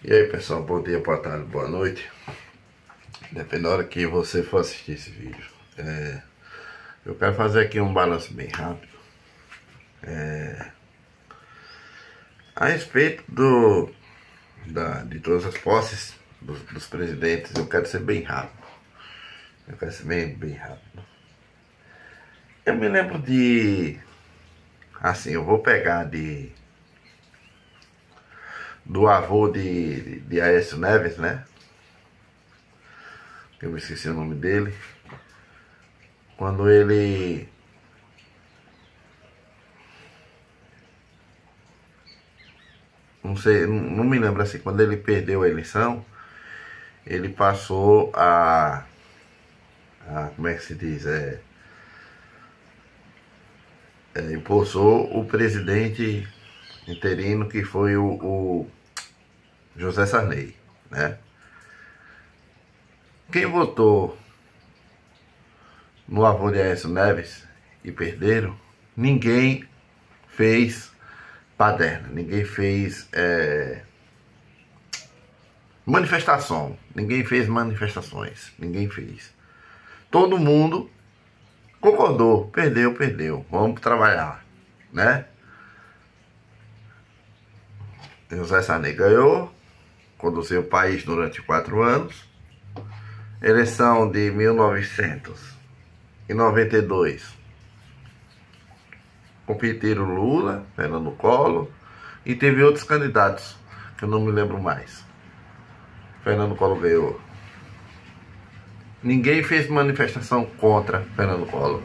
E aí pessoal, bom dia, boa tarde, boa noite. Depende da hora que você for assistir esse vídeo. Eu quero fazer aqui um balanço bem rápido a respeito de todas as posses dos presidentes. Eu quero ser bem rápido. Eu quero ser bem rápido. Eu me lembro assim, eu vou pegar do avô de Aécio Neves, né? Eu me esqueci o nome dele. Quando ele não sei, não me lembro assim, quando ele perdeu a eleição, ele passou como é que se diz? Impulsou o presidente interino, que foi o José Sarney, né? Quem votou no avô de Aécio Neves e perderam, ninguém fez baderna, ninguém fez manifestação, ninguém fez manifestações, ninguém fez. Todo mundo concordou, perdeu, vamos trabalhar, né? José Sarney ganhou, conduziu o país durante 4 anos. Eleição de 1992, competiram Lula, Fernando Collor, e teve outros candidatos que eu não me lembro mais. Fernando Collor ganhou. Ninguém fez manifestação contra Fernando Collor.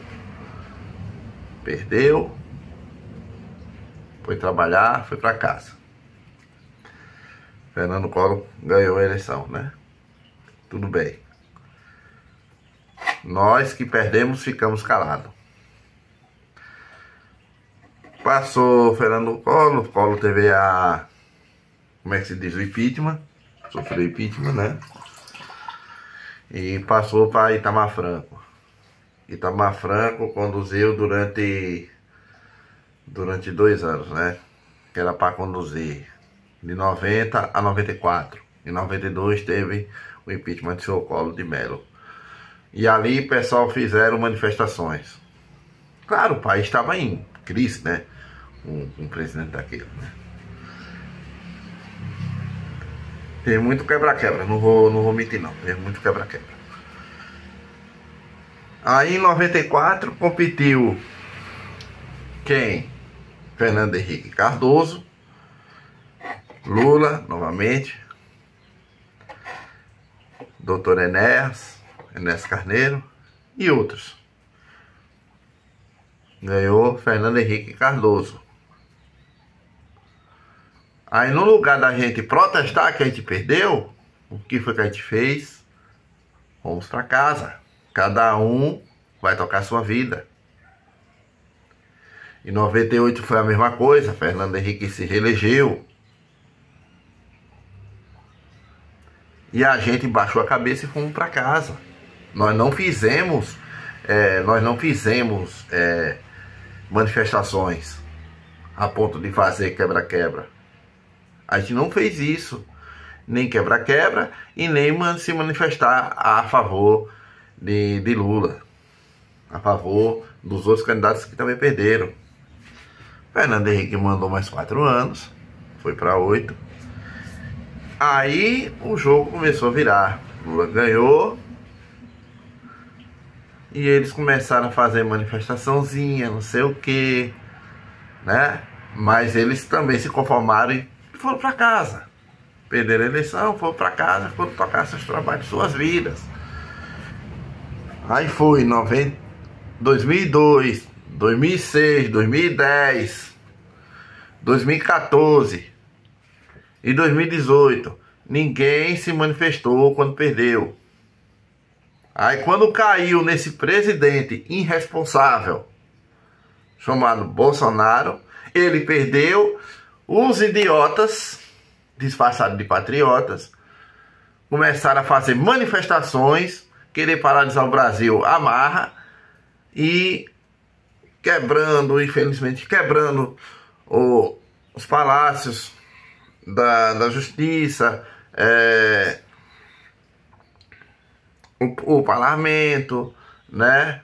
Perdeu, foi trabalhar, foi para casa. Fernando Collor ganhou a eleição, né? Tudo bem. Nós que perdemos ficamos calados. Passou Fernando Collor, Collor teve como é que se diz, o impeachment, sofreu impeachment, né? E passou para Itamar Franco. Itamar Franco conduziu durante 2 anos, né? Que era para conduzir de 90 a 94. Em 92 teve o impeachment de seu Collor de Mello. E ali o pessoal fizeram manifestações. Claro, o país estava em crise, né? Um presidente daquele, né? Teve muito quebra-quebra, não vou mentir não. Teve muito quebra-quebra. Aí em 94 competiu quem? Fernando Henrique Cardoso, Lula novamente, Dr. Enéas Carneiro e outros. Ganhou Fernando Henrique Cardoso. Aí no lugar da gente protestar que a gente perdeu, o que foi que a gente fez? Vamos para casa. Cada um vai tocar sua vida. Em 98 foi a mesma coisa. Fernando Henrique se reelegeu. E a gente baixou a cabeça e fomos para casa. Nós não fizemos manifestações a ponto de fazer quebra-quebra. A gente não fez isso, nem quebra-quebra e nem se manifestar a favor de Lula, a favor dos outros candidatos que também perderam. Fernando Henrique mandou mais 4 anos, foi para 8. Aí o jogo começou a virar. Lula ganhou e eles começaram a fazer manifestaçãozinha, não sei o que, né? Mas eles também se conformaram e foram para casa. Perderam a eleição, foram para casa, foram tocar seus trabalhos, suas vidas. Aí foi 2002, 2006, 2010, 2014 e 2018. Ninguém se manifestou quando perdeu. Aí quando caiu nesse presidente irresponsável chamado Bolsonaro, ele perdeu. Os idiotas, disfarçados de patriotas, começaram a fazer manifestações, querer paralisar o Brasil à marra e infelizmente quebrando os palácios da justiça, o parlamento, né?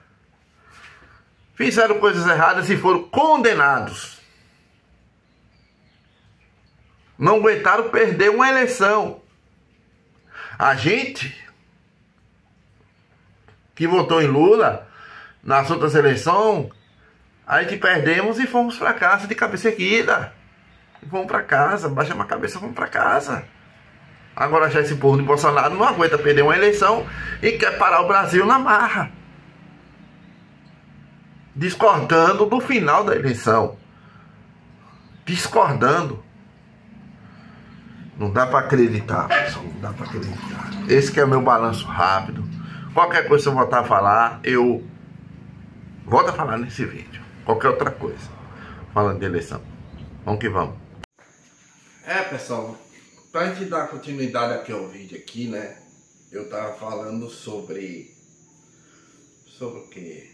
Fizeram coisas erradas e foram condenados. Não aguentaram perder uma eleição. A gente que votou em Lula nas outras eleições, a gente perdemos e fomos para casa de cabeça erguida. Vamos para casa, baixamos a cabeça, vamos para casa. Agora já esse povo de Bolsonaro não aguenta perder uma eleição e quer parar o Brasil na marra, discordando do final da eleição. Discordando. Não dá para acreditar, pessoal, não dá para acreditar. Esse que é o meu balanço rápido. Qualquer coisa que eu voltar a falar, eu volto a falar nesse vídeo. Qualquer outra coisa, falando de eleição. Vamos que vamos. Pessoal, pra gente dar continuidade aqui ao vídeo aqui, né? Eu tava falando sobre o quê?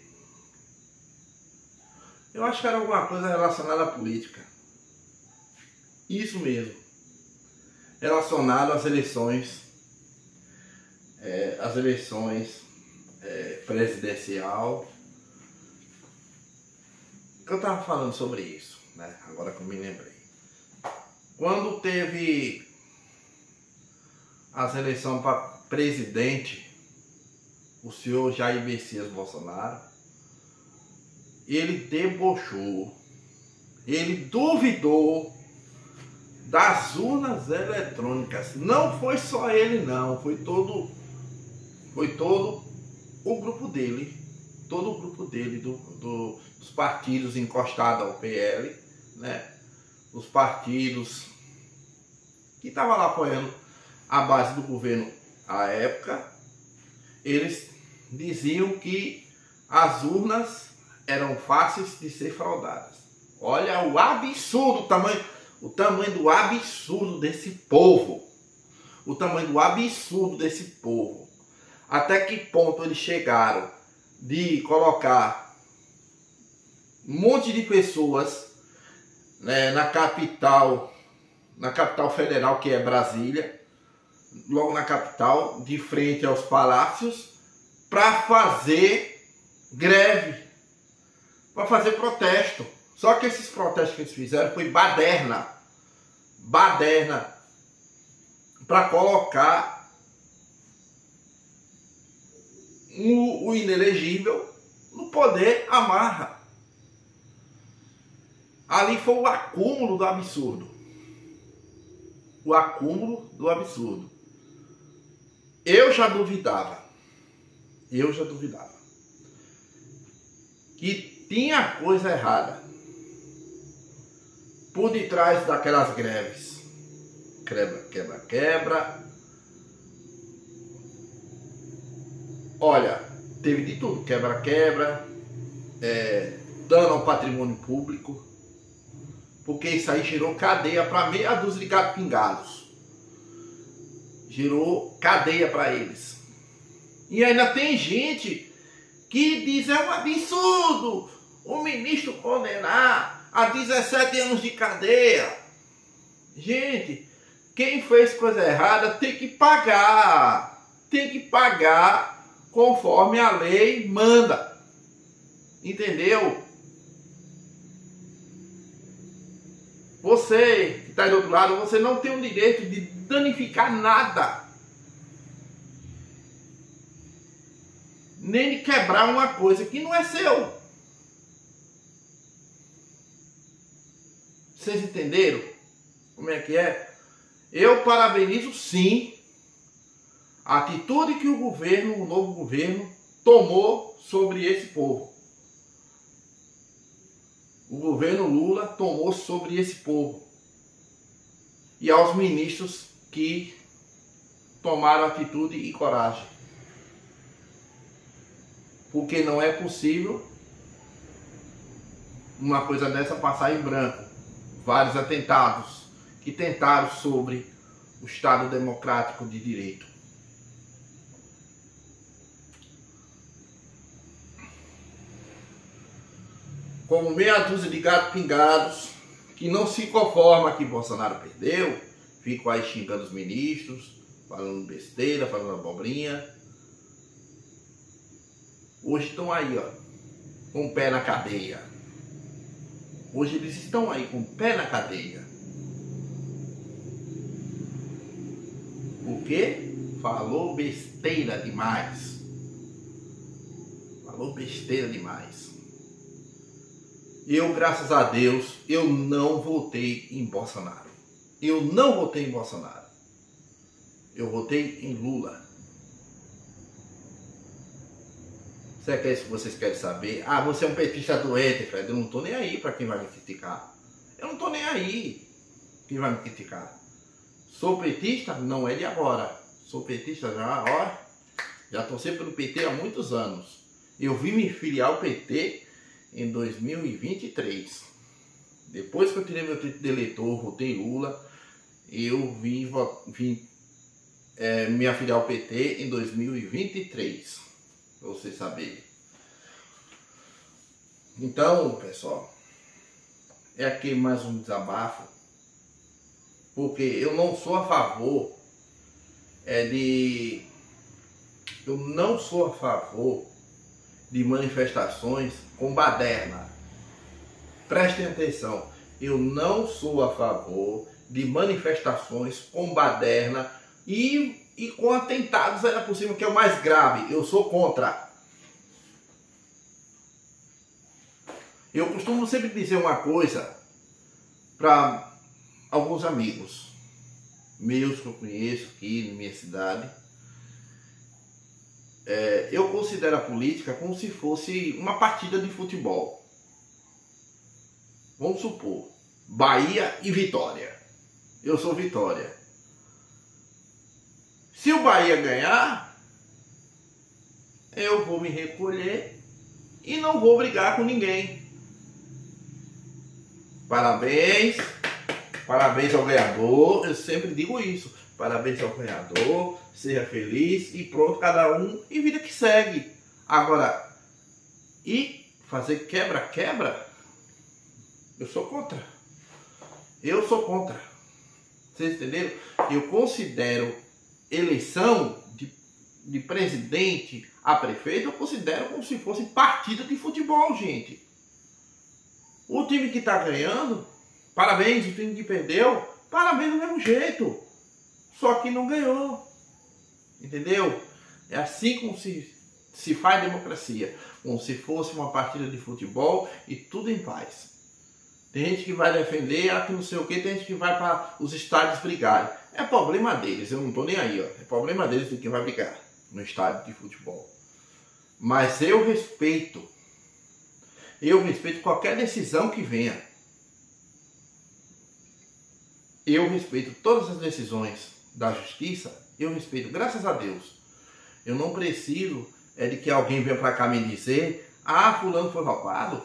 Eu acho que era alguma coisa relacionada à política. Isso mesmo. Relacionado às eleições. Presidencial. Eu tava falando sobre isso, né? Agora que eu me lembrei. Quando teve as eleições para presidente, o senhor Jair Messias Bolsonaro, ele debochou, ele duvidou das urnas eletrônicas. Não foi só ele não, foi todo o grupo dele, dos partidos encostados ao PL, né? Os partidos que estavam lá apoiando a base do governo à época, eles diziam que as urnas eram fáceis de ser fraudadas. Olha o absurdo, o tamanho do absurdo desse povo. O tamanho do absurdo desse povo. Até que ponto eles chegaram de colocar um monte de pessoas, né, na capital federal, que é Brasília, logo na capital, de frente aos palácios, para fazer greve, para fazer protesto. Só que esses protestos que eles fizeram foi baderna, para colocar o inelegível no poder à marra. Ali foi o acúmulo do absurdo. O acúmulo do absurdo. Eu já duvidava. Que tinha coisa errada por detrás daquelas greves. Quebra. Olha, teve de tudo. Quebra. Dano ao patrimônio público. Porque isso aí gerou cadeia para meia dúzia de gatos pingados. Gerou cadeia para eles. E ainda tem gente que diz: é um absurdo o ministro condenar a 17 anos de cadeia. Gente, quem fez coisa errada tem que pagar. Tem que pagar conforme a lei manda. Entendeu? Você que está aí do outro lado, você não tem o direito de danificar nada. Nem de quebrar uma coisa que não é seu. Vocês entenderam como é que é? Eu parabenizo sim a atitude que o novo governo, tomou sobre esse povo. O governo Lula tomou sobre esse povo. E aos ministros que tomaram atitude e coragem. Porque não é possível uma coisa dessa passar em branco. Vários atentados que tentaram sobre o Estado Democrático de Direito. Como meia dúzia de gatos pingados que não se conforma que Bolsonaro perdeu, ficam aí xingando os ministros, falando besteira, falando abobrinha. Hoje estão aí, ó, com o pé na cadeia. Hoje eles estão aí com o pé na cadeia. Por quê? Falou besteira demais. Falou besteira demais. Eu, graças a Deus, eu não votei em Bolsonaro. Eu não votei em Bolsonaro. Eu votei em Lula. Se é isso que vocês querem saber? Ah, você é um petista doente, Fred. Eu não tô nem aí para quem vai me criticar. Eu não tô nem aí quem vai me criticar. Sou petista? Não é de agora. Sou petista já, ó. Já torci pelo PT há muitos anos. Eu vim me filiar ao PT em 2023. Depois que eu tirei meu título de eleitor, votei em Lula, eu vim me afiliar ao PT em 2023. Pra vocês saberem. Então, pessoal, é aqui mais um desabafo, porque eu não sou a favor eu não sou a favor de manifestações com baderna. Prestem atenção, eu não sou a favor de manifestações com baderna e com atentados ainda por cima, que é o mais grave. Eu sou contra. Eu costumo sempre dizer uma coisa para alguns amigos meus que eu conheço aqui na minha cidade. Eu considero a política como se fosse uma partida de futebol. Vamos supor, Bahia e Vitória. Eu sou Vitória. Se o Bahia ganhar, eu vou me recolher e não vou brigar com ninguém. Parabéns, parabéns ao ganhador, eu sempre digo isso. Parabéns ao ganhador, seja feliz e pronto, cada um e vida que segue. Agora, e fazer quebra-quebra, eu sou contra. Eu sou contra. Vocês entenderam? Eu considero eleição de presidente a prefeito, eu considero como se fosse partida de futebol, gente. O time que está ganhando, parabéns. O time que perdeu, parabéns do mesmo jeito. Só que não ganhou. Entendeu? É assim como se faz democracia. Como se fosse uma partida de futebol e tudo em paz. Tem gente que vai defender, que não sei o que, tem gente que vai para os estádios brigarem. É problema deles, eu não estou nem aí, ó. É problema deles de quem vai brigar no estádio de futebol. Mas eu respeito qualquer decisão que venha. Eu respeito todas as decisões da justiça, eu respeito, graças a Deus. Eu não preciso de que alguém venha para cá me dizer: ah, fulano foi roubado,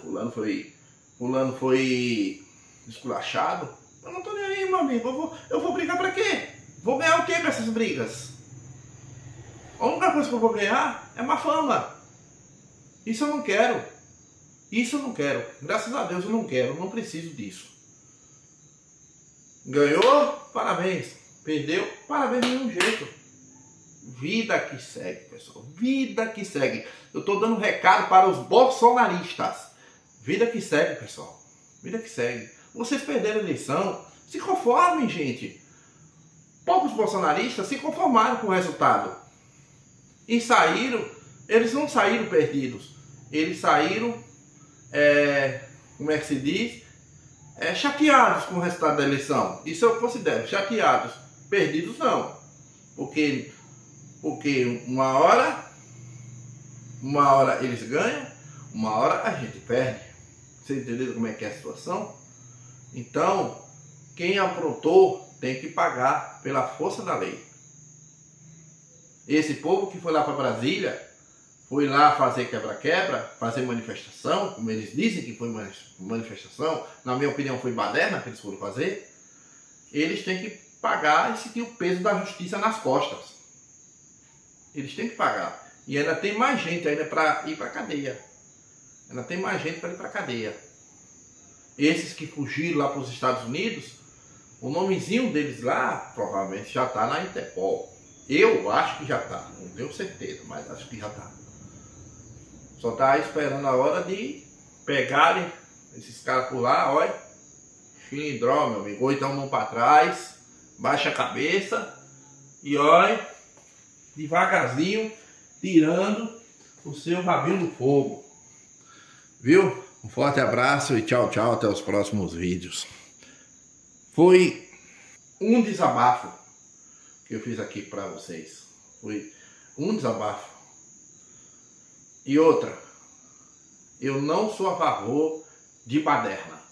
fulano foi esculachado. Eu não tô nem aí, meu amigo. Eu vou brigar para quê? Vou ganhar o quê com essas brigas? A única coisa que eu vou ganhar é uma fama. Isso eu não quero. Isso eu não quero. Graças a Deus eu não quero. Eu não preciso disso. Ganhou? Parabéns. Perdeu? Parabéns do mesmo jeito. Vida que segue, pessoal. Vida que segue. Eu estou dando um recado para os bolsonaristas. Vida que segue, pessoal. Vida que segue. Vocês perderam a eleição. Se conformem, gente. Poucos bolsonaristas se conformaram com o resultado. E saíram. Eles não saíram perdidos. Eles saíram, como é que se diz? Chateados com o resultado da eleição. Isso eu considero. Chateados. Perdidos não. Porque uma hora eles ganham, uma hora a gente perde. Vocês entenderam como é que é a situação? Então, quem aprontou tem que pagar pela força da lei. Esse povo que foi lá para Brasília, foi lá fazer quebra-quebra, fazer manifestação, como eles dizem que foi manifestação, na minha opinião foi baderna que eles foram fazer, eles têm que pagar e sentir o peso da justiça nas costas. Eles têm que pagar. E ainda tem mais gente ainda para ir para a cadeia. Ainda tem mais gente para ir para a cadeia. Esses que fugiram lá para os Estados Unidos, O nomezinho deles lá provavelmente já está na Interpol. Eu acho que já está, não tenho certeza, mas acho que já está. Só está esperando a hora de pegarem esses caras por lá, olha. Chilindró, meu amigo. Ou então mão para trás, baixa a cabeça e olha, devagarzinho, tirando o seu rabinho do fogo. Viu? Um forte abraço e tchau, tchau. Até os próximos vídeos. Foi um desabafo que eu fiz aqui para vocês. Foi um desabafo. E outra, eu não sou a favor de baderna.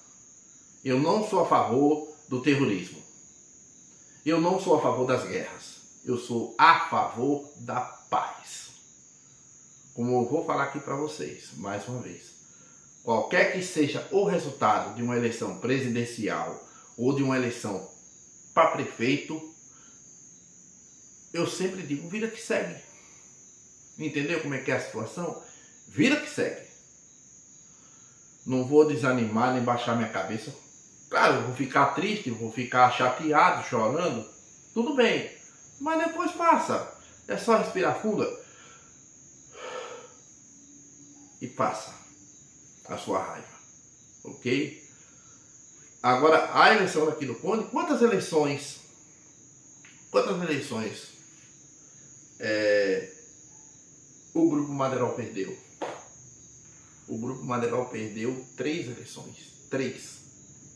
Eu não sou a favor do terrorismo. Eu não sou a favor das guerras. Eu sou a favor da paz. Como eu vou falar aqui para vocês, mais uma vez. Qualquer que seja o resultado de uma eleição presidencial ou de uma eleição para prefeito, eu sempre digo, vida que segue. Entendeu como é que é a situação? Vida que segue. Não vou desanimar nem baixar minha cabeça. Claro, eu vou ficar triste, vou ficar chateado, chorando. Tudo bem. Mas depois passa. É só respirar fundo. E passa a sua raiva. Ok? Agora, a eleição aqui do Conde, quantas eleições o Grupo Madeirol perdeu? O Grupo Madeirol perdeu 3 eleições. 3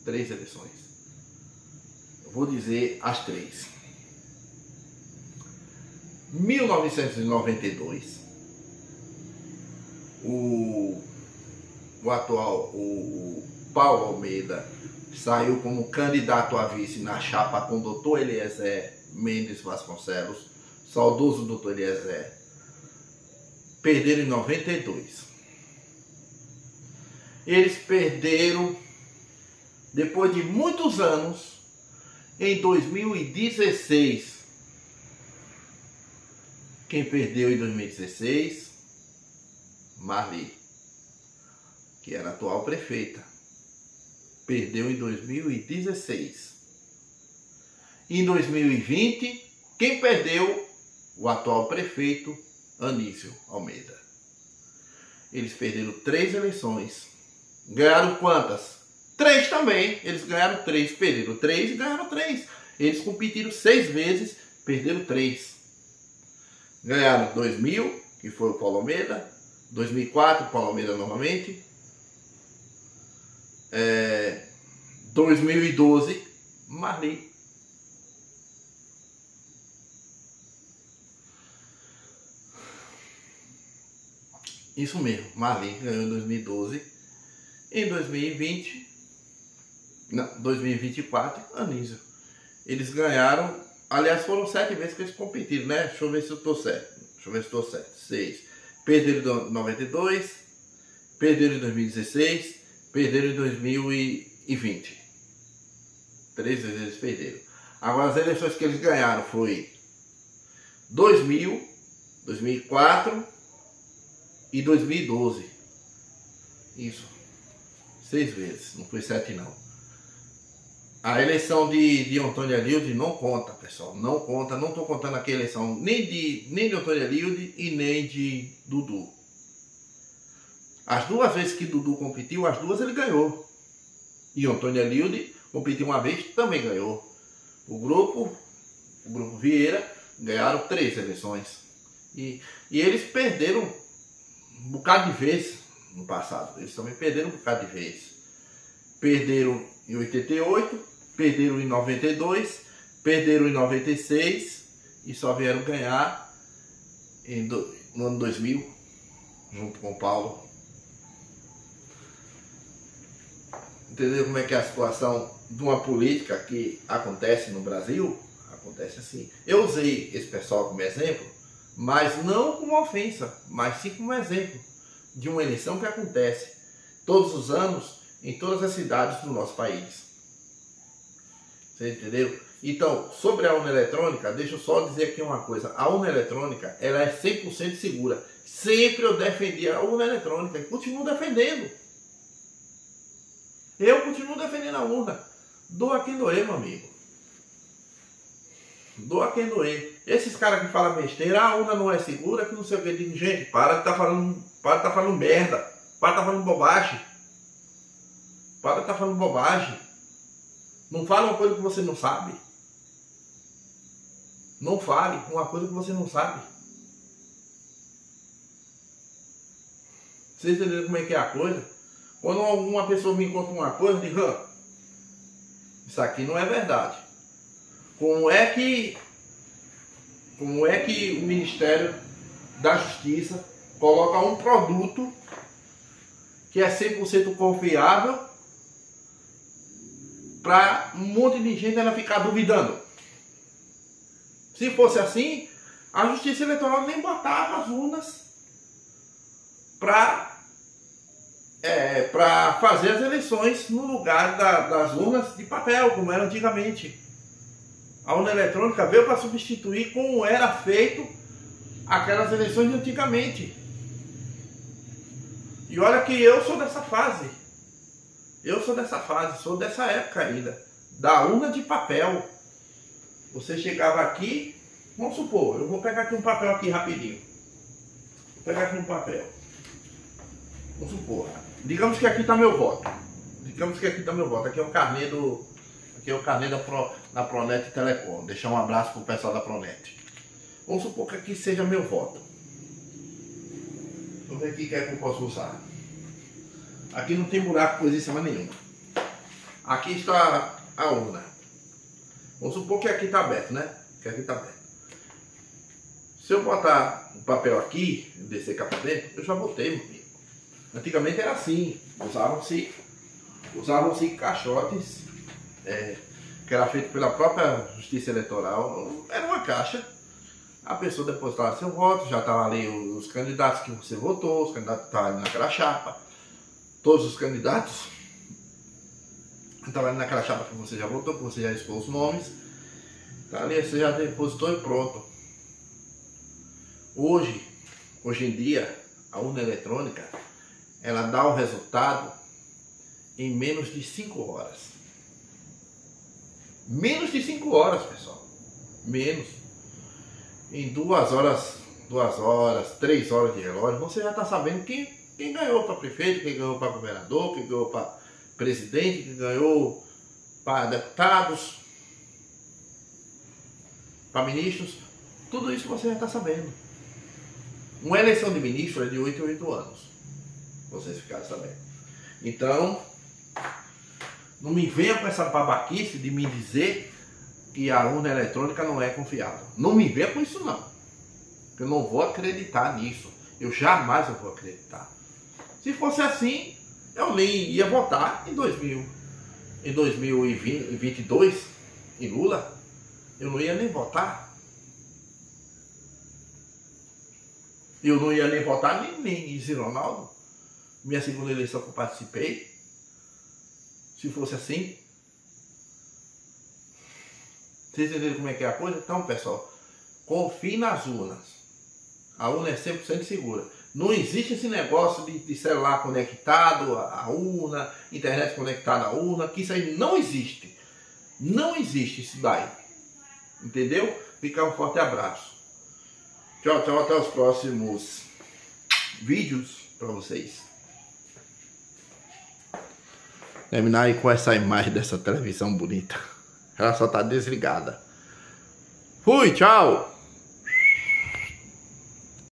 eleições. Eu vou dizer as 3. 1992, o Paulo Almeida saiu como candidato a vice na chapa com o Dr. Eliezer Mendes Vasconcelos, saudoso Dr. Eliezer. Perderam em 92. Eles perderam depois de muitos anos em 2016. Quem perdeu em 2016? Marli, que era a atual prefeita. Perdeu em 2016. Em 2020, quem perdeu? O atual prefeito, Anísio Almeida. Eles perderam 3 eleições. Ganharam quantas? 3 também. Eles ganharam 3. Perderam 3 e ganharam 3. Eles competiram 6 vezes, perderam 3. Ganharam 2000, que foi o Paulo Almeida. 2004, Paulo Almeida novamente. 2012, Marli. Isso mesmo, Marli ganhou em 2012. Em 2020, não, 2024, Anísio. Eles ganharam, aliás, foram 7 vezes que eles competiram, né? Deixa eu ver se eu estou certo. 6. Perderam em 92, perderam em 2016, perderam em 2020. 3 vezes eles perderam. Agora, as eleições que eles ganharam foi 2000, 2004 e 2012. Isso. 6 vezes, não foi 7 não. A eleição de Antônia Lilde não conta, pessoal. Não conta, não estou contando aqui a eleição nem de Antônia Lilde e nem de Dudu. As 2 vezes que Dudu competiu, as 2 ele ganhou. E Antônia Lilde competiu uma vez, também ganhou. O grupo Vieira ganharam 3 eleições. E eles perderam um bocado de vez no passado. Eles também perderam um bocado de vez. Perderam em 88, perderam em 92, perderam em 96 e só vieram ganhar no ano 2000, junto com o Paulo. Entendeu como é que é a situação de uma política que acontece no Brasil? Acontece assim. Eu usei esse pessoal como exemplo, mas não como ofensa, mas sim como exemplo de uma eleição que acontece todos os anos em todas as cidades do nosso país. Você entendeu? Então, sobre a urna eletrônica, deixa eu só dizer aqui uma coisa. A urna eletrônica, ela é 100% segura. Sempre eu defendi a urna eletrônica e continuo defendendo. Eu continuo defendendo a urna. Doa quem doer, meu amigo. Doa quem doer. Esses caras que falam besteira, a urna não é segura, que não sei o que. Eu digo, gente, para de tá falando merda. Para de tá falando bobagem. Para de tá falando bobagem. Não fale uma coisa que você não sabe. Não fale uma coisa que você não sabe. Vocês entenderam como é que é a coisa? Quando alguma pessoa me conta uma coisa, eu digo, isso aqui não é verdade. Como é que o Ministério da Justiça coloca um produto que é 100% confiável para um monte de gente ainda ficar duvidando? Se fosse assim, a Justiça Eleitoral nem botava as urnas para fazer as eleições no lugar das urnas de papel, como era antigamente. A urna eletrônica veio para substituir como era feito aquelas eleições de antigamente. E olha que eu sou dessa fase. Eu sou dessa fase, sou dessa época ainda. Da urna de papel. Você chegava aqui, vamos supor, eu vou pegar aqui um papel aqui rapidinho. Vou pegar aqui um papel. Vamos supor. Digamos que aqui está meu voto. Digamos que aqui está meu voto. Aqui é o carnê da Pronet Telecom. Deixar um abraço para o pessoal da Pronet. Vamos supor que aqui seja meu voto. Vamos ver aqui que é que eu posso usar. Aqui não tem buraco coisa em cima nenhuma. Aqui está a urna. Vamos supor que aqui está aberto, né? Que aqui está aberto. Se eu botar o papel aqui, descer cá para dentro, eu já botei, meu amigo. Antigamente era assim. Usavam-se caixotes, que era feito pela própria Justiça Eleitoral. Era uma caixa. A pessoa depositava seu voto, já estava ali os candidatos que você votou, os candidatos que estavam ali naquela chapa. Todos os candidatos estavam ali naquela chapa que você já votou, que você já expôs os nomes. Tá ali, você já depositou e pronto. Hoje em dia, a urna eletrônica, ela dá o resultado em menos de 5 horas. Menos de 5 horas, pessoal. Menos. Em 2 horas, 3 horas de relógio, você já está sabendo quem ganhou para prefeito, quem ganhou para governador, quem ganhou para presidente, quem ganhou para deputados, para ministros. Tudo isso você já está sabendo. Uma eleição de ministro é de 8 em 8 anos. Vocês ficaram sabendo. Então, não me venha com essa babaquice de me dizer que a urna eletrônica não é confiável. Não me venha com isso não. Eu não vou acreditar nisso. Eu jamais vou acreditar. Se fosse assim, eu nem ia votar em 2022 em Lula. Eu não ia nem votar. Eu não ia nem votar nem em Zé Ronaldo. Minha segunda eleição que eu participei. Se fosse assim. Vocês entenderam como é que é a coisa? Então, pessoal, confie nas urnas. A urna é 100% segura. Não existe esse negócio de celular conectado à urna, internet conectada à urna, que isso aí não existe. Não existe isso daí. Entendeu? Fica um forte abraço. Tchau, tchau, até os próximos vídeos para vocês. Terminar aí com essa imagem dessa televisão bonita. Ela só tá desligada. Fui, tchau!